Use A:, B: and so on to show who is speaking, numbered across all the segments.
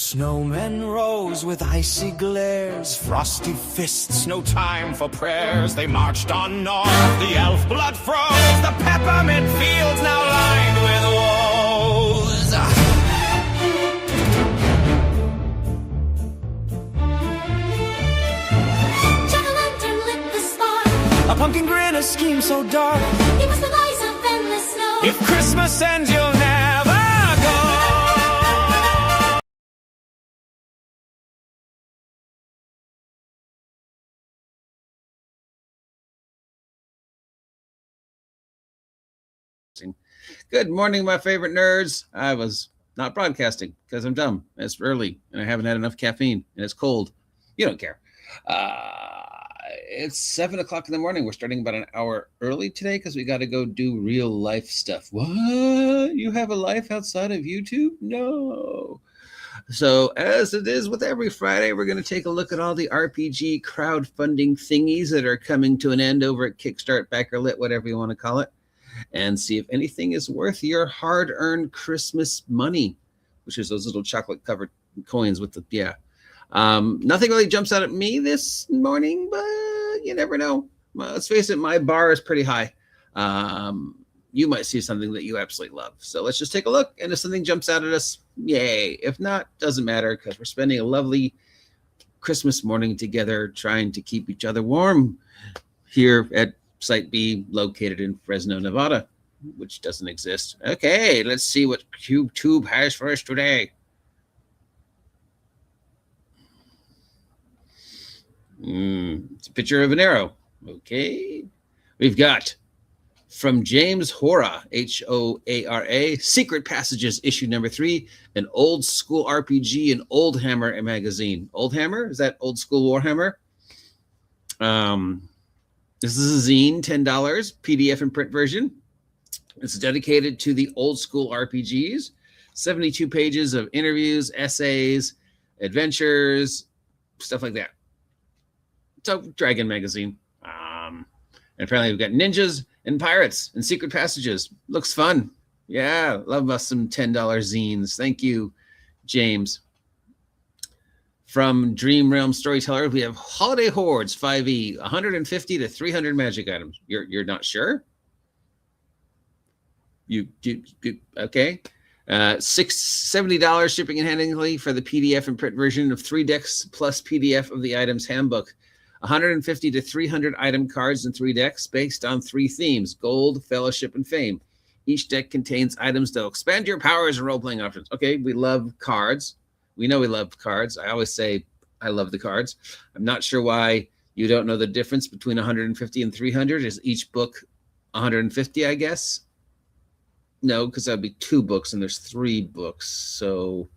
A: Snowmen rose with icy glares, frosty fists, no time for prayers. They marched on north, the elf blood froze, the peppermint fields now lined with woes.
B: Jack-o'-lantern lit the spark.
A: A pumpkin grin, a scheme so dark.
B: It was the lies of endless snow.
A: If Christmas ends, you'll never go.
C: Good morning, my favorite nerds. I was not broadcasting because I'm dumb. It's early and I haven't had enough caffeine and it's cold. You don't care. It's 7 o'clock in the morning. We're starting about an hour early today because we got to go do real life stuff. What? You have a life outside of YouTube? No. So as it is with every Friday, we're going to take a look at all the RPG crowdfunding thingies that are coming to an end over at Kickstart, Backer-Lit, whatever you want to call it, and see if anything is worth your hard-earned Christmas money, which is those little chocolate-covered coins with the, nothing really jumps out at me this morning, but you never know. Well, let's face it, my bar is pretty high. You might see something that you absolutely love. So let's just take a look, and if something jumps out at us, yay. If not, doesn't matter, because we're spending a lovely Christmas morning together trying to keep each other warm here at Site B, located in Fresno, Nevada, which doesn't exist. Okay, let's see what CubeTube has for us today. It's a picture of an arrow. Okay. We've got from James Hora, H-O-A-R-A, Secret Passages, issue number 3, an old school RPG in Old Hammer magazine. Old Hammer? Is that old school Warhammer? This is a zine, $10, PDF and print version. It's dedicated to the old school RPGs. 72 pages of interviews, essays, adventures, stuff like that. So, Dragon magazine. And apparently we've got ninjas and pirates and secret passages. Looks fun. Yeah, love us some $10 zines. Thank you, James. From Dream Realm Storyteller, we have Holiday Hordes 5e, 150 to 300 magic items. You're not sure? You okay? $70 shipping and handling for the PDF and print version of 3 decks plus PDF of the items handbook. 150 to 300 item cards and 3 decks based on 3 themes: gold, fellowship, and fame. Each deck contains items that will expand your powers and role-playing options. Okay, we love cards. We know we love cards. I always say I love the cards. I'm not sure why you don't know the difference between 150 and 300. Is each book 150, I guess? No, because that would be 2 books and there's 3 books. So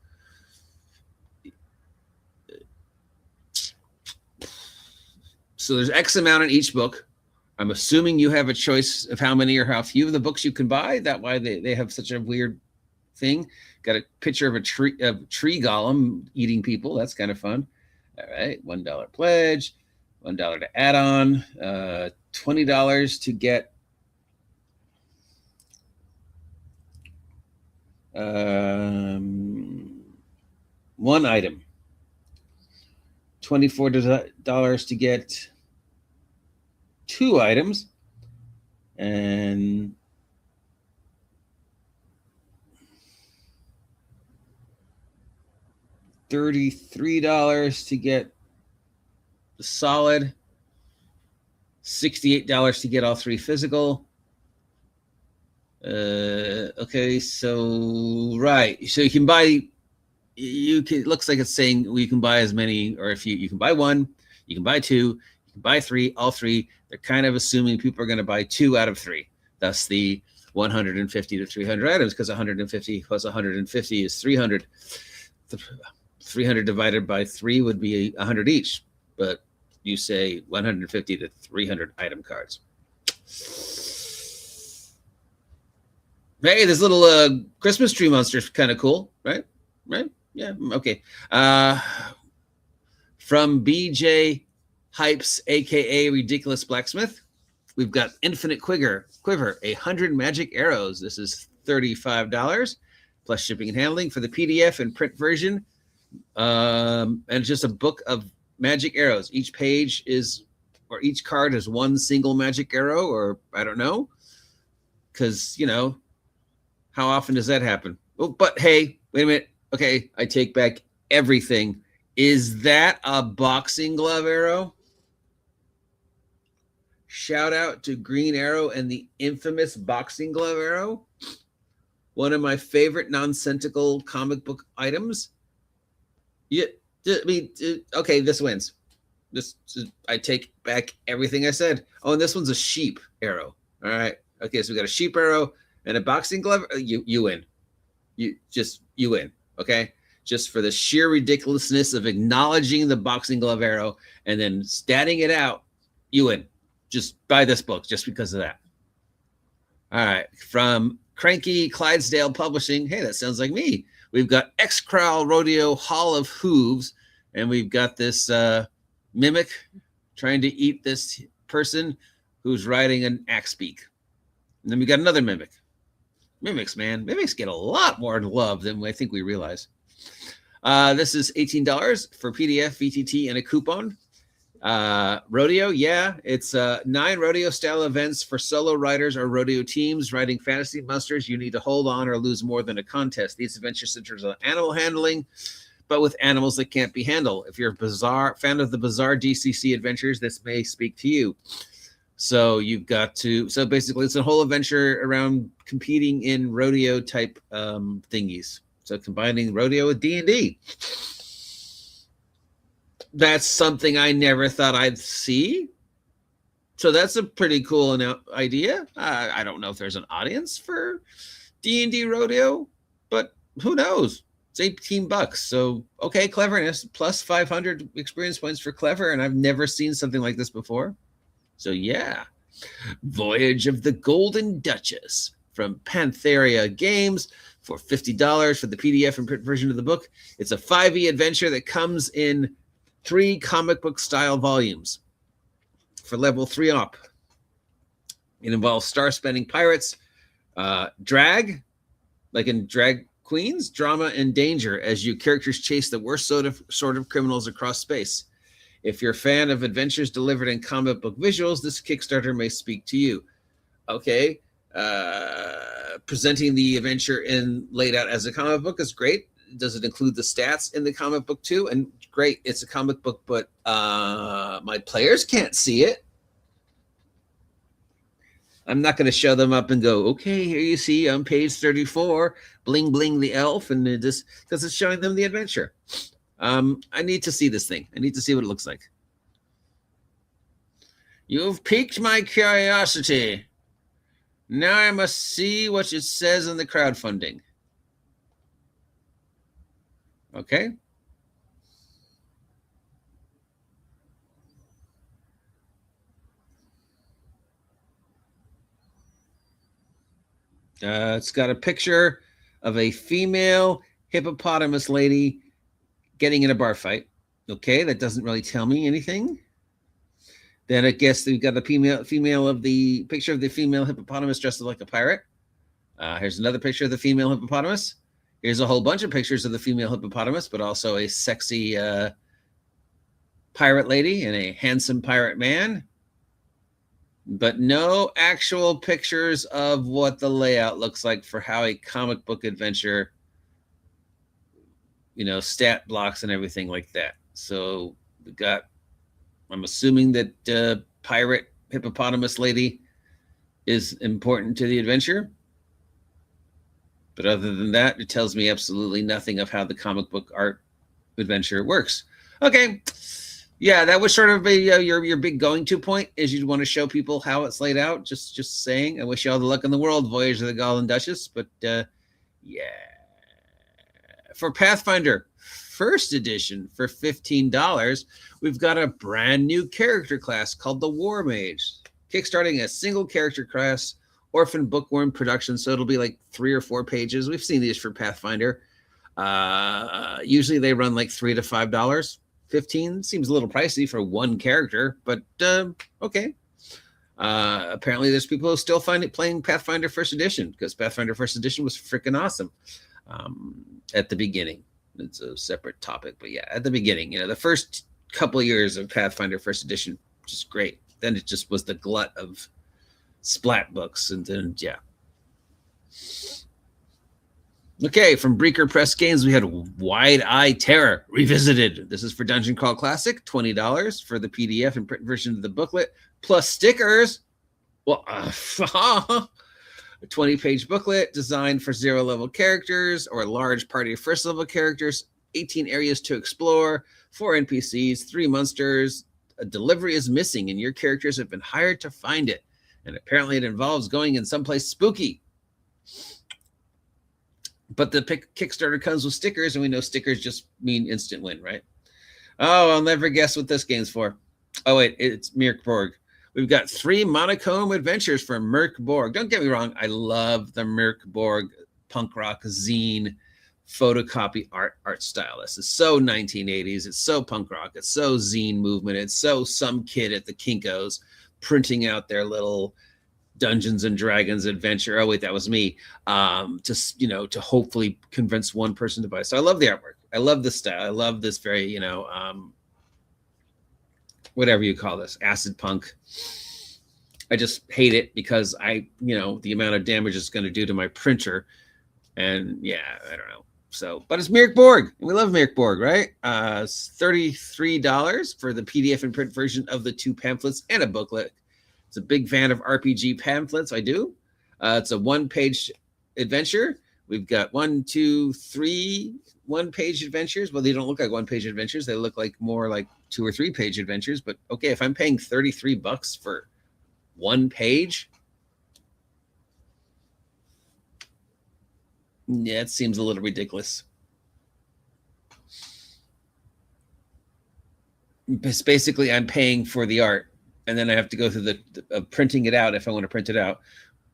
C: there's X amount in each book. I'm assuming you have a choice of how many or how few of the books you can buy. That's why they have such a weird thing. Got a picture of a tree golem eating people. That's kind of fun. All right, $1 pledge, $1 to add on, $20 to get one item, $24 to get 2 items, and $33 to get the solid, $68 to get all 3 physical. Okay, so right, so you can buy. It looks like it's saying you can buy as many, or if you can buy 1, you can buy 2, you can buy 3, all 3. They're kind of assuming people are going to buy 2 out of 3. Thus the 150 to 300 items, because 150 plus 150 is 300. 300 divided by 3 would be 100 each, but you say 150 to 300 item cards. Hey, this little Christmas tree monster is kind of cool, right? Right? Yeah, okay. From BJ Hypes, aka Ridiculous Blacksmith, we've got Infinite Quiver, 100 magic arrows. This is $35 plus shipping and handling for the PDF and print version. And it's just a book of magic arrows. Each page is, or each card is one single magic arrow, or I don't know, because, you know, how often does that happen? Oh, but hey, wait a minute. Okay, I take back everything. Is that a boxing glove arrow? Shout out to Green Arrow and the infamous boxing glove arrow. One of my favorite nonsensical comic book items. Yeah, I mean, okay, this wins. This, I take back everything I said. Oh, and this one's a sheep arrow. All right. Okay, so we got a sheep arrow and a boxing glove. You win. You win. Okay. Just for the sheer ridiculousness of acknowledging the boxing glove arrow and then statting it out, you win. Just buy this book just because of that. All right. From Cranky Clydesdale Publishing. Hey, that sounds like me. We've got X-Crowl Rodeo Hall of Hooves, and we've got this mimic trying to eat this person who's riding an axe beak. And then we got another mimic. Mimics, man. Mimics get a lot more love than I think we realize. This is $18 for PDF, VTT, and a coupon. Rodeo, yeah, it's 9 rodeo style events for solo riders or rodeo teams riding fantasy monsters. You need to hold on or lose more than a contest. These adventures centers on animal handling, but with animals that can't be handled. If you're a fan of the bizarre DCC adventures, this may speak to you. So you've got to, so basically it's a whole adventure around competing in rodeo type thingies. So combining rodeo with D&D. That's something I never thought I'd see. So that's a pretty cool idea. I don't know if there's an audience for D&D rodeo, but who knows? It's $18. So, okay, cleverness, plus 500 experience points for clever, and I've never seen something like this before. So, yeah. Voyage of the Golden Duchess from Pantheria Games for $50 for the PDF and print version of the book. It's a 5e adventure that comes in 3 comic book style volumes for level 3 up. It involves star-spending pirates, drag, like in Drag Queens, drama, and danger as you characters chase the worst sort of criminals across space. If you're a fan of adventures delivered in comic book visuals, this Kickstarter may speak to you. Okay, presenting the adventure laid out as a comic book is great. Does it include the stats in the comic book too? And great, it's a comic book, but my players can't see it. I'm not going to show them up and go, okay, here you see on page 34, bling bling the elf, and just because it's showing them the adventure. I need to see this thing. I need to see what it looks like. You've piqued my curiosity. Now I must see what it says in the crowdfunding. Okay. It's got a picture of a female hippopotamus lady getting in a bar fight. Okay, that doesn't really tell me anything. Then I guess we've got the female of the picture of the female hippopotamus dressed like a pirate. Here's another picture of the female hippopotamus. Here's a whole bunch of pictures of the female hippopotamus, but also a sexy pirate lady and a handsome pirate man. But no actual pictures of what the layout looks like for how a comic book adventure, you know, stat blocks and everything like that. So we got, I'm assuming that pirate hippopotamus lady is important to the adventure. But other than that, it tells me absolutely nothing of how the comic book art adventure works. Okay. Yeah, that was sort of your big going to point is you'd want to show people how it's laid out. Just saying. I wish you all the luck in the world, Voyage of the Golden Duchess. But yeah. For Pathfinder First Edition for $15, we've got a brand new character class called the War Mage. Kickstarting a single character class, orphan bookworm production, so it'll be like 3 or 4 pages. We've seen these for Pathfinder. Usually they run like $3 to $5. 15 seems a little pricey for one character, but okay. Apparently there's people who still find it playing Pathfinder First Edition because Pathfinder First Edition was freaking awesome at the beginning. It's a separate topic, but yeah, at the beginning, the first couple of years of Pathfinder First Edition, just great. Then it just was the glut of splat books, and then yeah. Okay, from Breaker Press Games, we had Wide Eye Terror Revisited. This is for Dungeon Crawl Classic, $20 for the PDF and print version of the booklet, plus stickers. Well, a 20-page booklet designed for 0-level characters or a large party of first-level characters, 18 areas to explore, 4 NPCs, 3 monsters. A delivery is missing, and your characters have been hired to find it. And apparently it involves going in someplace spooky. But the Kickstarter comes with stickers, and we know stickers just mean instant win, right? Oh, I'll never guess what this game's for. Oh, wait, it's morkborg. We've got 3 monochrome adventures for morkborg. Don't get me wrong, I love the morkborg punk rock zine photocopy art style. This is so 1980s. It's so punk rock. It's so zine movement. It's so some kid at the Kinko's printing out their little Dungeons and Dragons adventure. Oh wait, that was me. To hopefully convince one person to buy. So I love the artwork. I love the style. I love this very, whatever you call this, acid punk. I just hate it because the amount of damage it's going to do to my printer. And yeah, I don't know. So, but it's morkborg. We love morkborg, right? It's $33 for the PDF and print version of the 2 pamphlets and a booklet. It's a big fan of RPG pamphlets. I do. It's a 1-page adventure. We've got 1, 2, 3 1-page adventures. Well, they don't look like 1-page adventures. They look like more like 2 or 3-page adventures. But okay, if I'm paying $33 for 1 page, yeah, it seems a little ridiculous. It's basically, I'm paying for the art, and then I have to go through the printing it out if I want to print it out,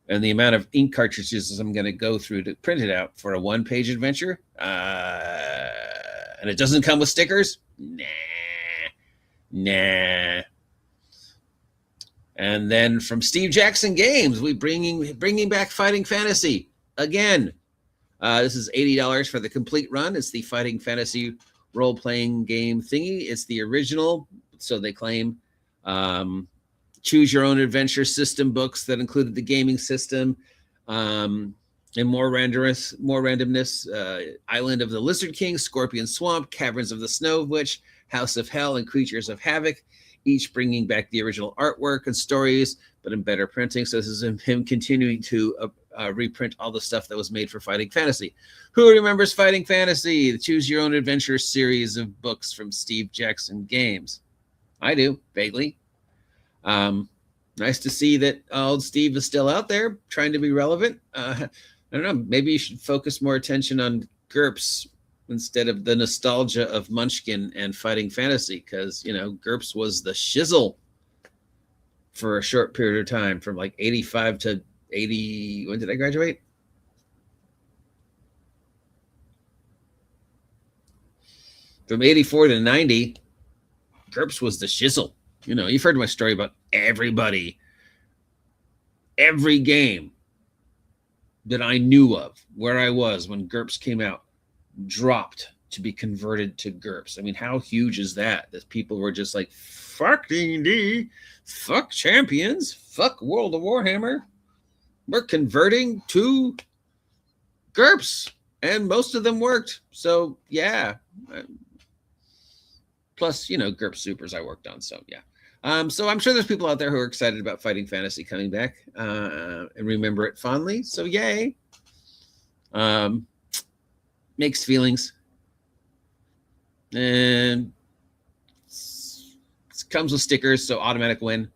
C: and the amount of ink cartridges I'm going to go through to print it out for a 1-page adventure. And it doesn't come with stickers? Nah. And then from Steve Jackson Games, we bringing back Fighting Fantasy again. This is $80 for the complete run. It's the Fighting Fantasy role-playing game thingy. It's the original, so they claim. Choose your own adventure system books that included the gaming system, and more randomness. Island of the Lizard King, Scorpion Swamp, Caverns of the Snow Witch, House of Hell, and Creatures of Havoc, each bringing back the original artwork and stories, but in better printing. So this is him continuing to reprint all the stuff that was made for Fighting Fantasy. Who remembers Fighting Fantasy, the Choose Your Own Adventure series of books from Steve Jackson Games? I do, vaguely. Nice to see that old Steve is still out there trying to be relevant. I don't know, maybe you should focus more attention on GURPS instead of the nostalgia of Munchkin and Fighting Fantasy, because, GURPS was the shizzle for a short period of time, from like 85 to 80. When did I graduate? From 84 to 90, GURPS was the shizzle. You've heard my story about every game that I knew of, where I was when GURPS came out, dropped to be converted to GURPS. I mean, how huge is that? That people were just like, fuck D&D, fuck Champions, fuck World of Warhammer. We're converting to GURPS, and most of them worked. So yeah. Plus, GURPS Supers I worked on. So yeah. So I'm sure there's people out there who are excited about Fighting Fantasy coming back and remember it fondly. So yay. Mixed feelings. And it comes with stickers, so automatic win.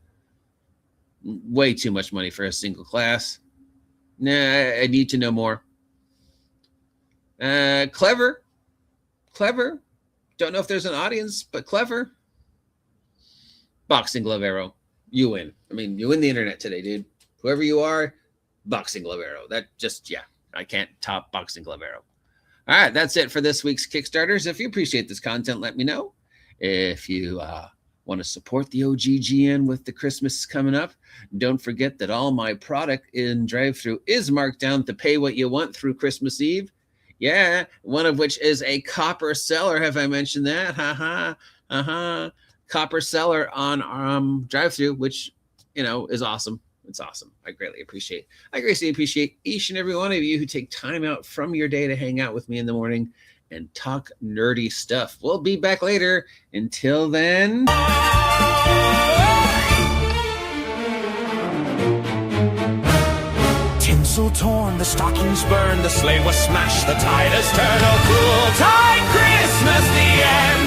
C: Way too much money for a single class. Nah, I need to know more. Clever. Don't know if there's an audience, but clever. Boxing glove arrow. You win. I mean, you win the internet today, dude. Whoever you are, boxing glove arrow. That just, yeah, I can't top boxing glove arrow. All right, that's it for this week's Kickstarters. If you appreciate this content, let me know. If you want to support the OGGN with the Christmas coming up, don't forget that all my product in drive-thru is marked down to pay what you want through Christmas Eve. Yeah, one of which is a copper seller. Have I mentioned that? Copper seller on drive-through, which is awesome. It's awesome. I greatly appreciate each and every one of you who take time out from your day to hang out with me in the morning and talk nerdy stuff. We'll be back later. Until then.
A: Tinsel torn, the stockings burned, the sleigh was smashed, the tide has turned. Oh, cool tide Christmas, the end.